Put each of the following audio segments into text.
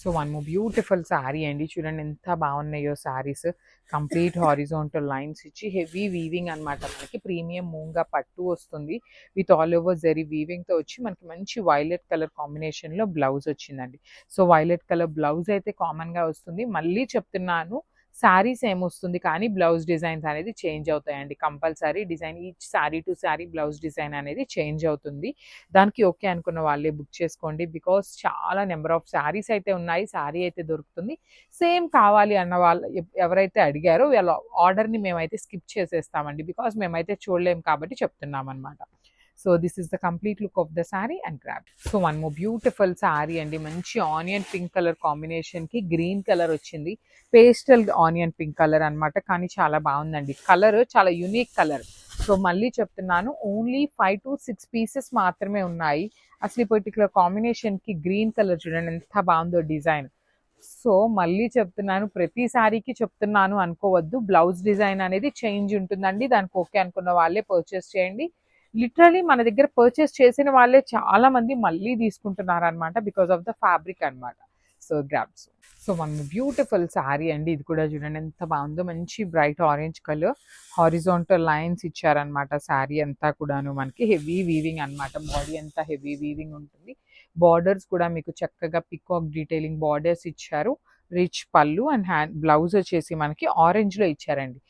So one more beautiful sari అండి. చూడండి ఎంత బాగున్నాయో శారీస్. కంప్లీట్ హారిజాంటల్ లైన్స్ ఇచ్చి హెవీ వీవింగ్ అనమాట. మనకి ప్రీమియం మూంగా పట్టు వస్తుంది విత్ ఆల్ ఓవర్ జరీ వీవింగ్తో వచ్చి మనకి మంచి వైలెట్ కలర్ కాంబినేషన్లో బ్లౌజ్ వచ్చిందండి. సో వైలెట్ కలర్ బ్లౌజ్ అయితే కామన్గా వస్తుంది. మళ్ళీ చెప్తున్నాను, శారీ సేమ్ వస్తుంది కానీ బ్లౌజ్ డిజైన్స్ అనేది చేంజ్ అవుతాయండి. Compulsory design each sari to sari blouse design అనేది చేంజ్ అవుతుంది. దానికి ఓకే అనుకున్న వాళ్ళే బుక్ చేసుకోండి. బికాస్ చాలా నెంబర్ ఆఫ్ శారీస్ అయితే ఉన్నాయి. శారీ అయితే దొరుకుతుంది. సేమ్ కావాలి అన్న వాళ్ళు ఎవరైతే అడిగారో వాళ్ళ ఆర్డర్ని మేమైతే స్కిప్ చేసేస్తామండి. బికాస్ మేమైతే చూడలేము కాబట్టి చెప్తున్నాం అనమాట. So this is the complete look of the sari and grab. So one more beautiful sari అండి. మంచి ఆనియన్ పింక్ కలర్ కాంబినేషన్కి గ్రీన్ కలర్ వచ్చింది. పేస్టల్ ఆనియన్ పింక్ కలర్ అనమాట. కానీ చాలా బాగుందండి. కలర్ చాలా యూనిక్ కలర్. సో మళ్ళీ చెప్తున్నాను, ఓన్లీ 5 to 6 పీసెస్ మాత్రమే ఉన్నాయి. అసలు ఈ పర్టికులర్ కాంబినేషన్కి గ్రీన్ కలర్ చూడండి ఎంత బాగుందో డిజైన్. సో మళ్ళీ చెప్తున్నాను, ప్రతి సారీకి చెప్తున్నాను అనుకోవద్దు. బ్లౌజ్ డిజైన్ అనేది చేంజ్ ఉంటుందండి. దానికి ఓకే అనుకున్న వాళ్ళే పర్చేస్ చేయండి. లిటరలీ మన దగ్గర పర్చేస్ చేసిన వాళ్ళే చాలా మంది మళ్ళీ తీసుకుంటున్నారు అనమాట. బికాస్ ఆఫ్ ద ఫ్యాబ్రిక్ అనమాట. So grabs. So one beautiful sari అండి. ఇది కూడా చూడండి ఎంత బాగుందో. మంచి bright orange colour horizontal lines ఇచ్చారనమాట. శారీ అంతా కూడాను మనకి హెవీ వీవింగ్ అనమాట. బాడీ అంతా హెవీ వీవింగ్ ఉంటుంది. బార్డర్స్ కూడా మీకు చక్కగా పికాక్ డీటెయిలింగ్ బార్డర్స్ ఇచ్చారు. రిచ్ పళ్ళు అండ్ హ్యాండ్ బ్లౌజ్ వచ్చేసి మనకి ఆరెంజ్లో ఇచ్చారండి.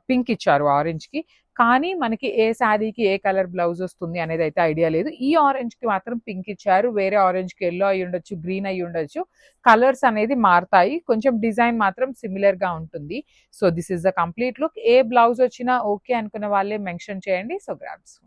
పింక్ ఇచ్చారు ఆరెంజ్కి. కానీ మనకి ఏ శారీకి ఏ కలర్ బ్లౌజ్ వస్తుంది అనేది అయితే ఐడియా లేదు. ఈ ఆరెంజ్కి మాత్రం పింక్ ఇచ్చారు. వేరే ఆరెంజ్కి ఎల్లో అయి ఉండొచ్చు, గ్రీన్ అయి ఉండొచ్చు. కలర్స్ అనేది మారుతాయి. కొంచెం డిజైన్ మాత్రం సిమిలర్గా ఉంటుంది. So this is the complete look. A blouse వచ్చినా ఓకే అనుకున్న వాళ్ళే మెన్షన్ చేయండి. So grabs.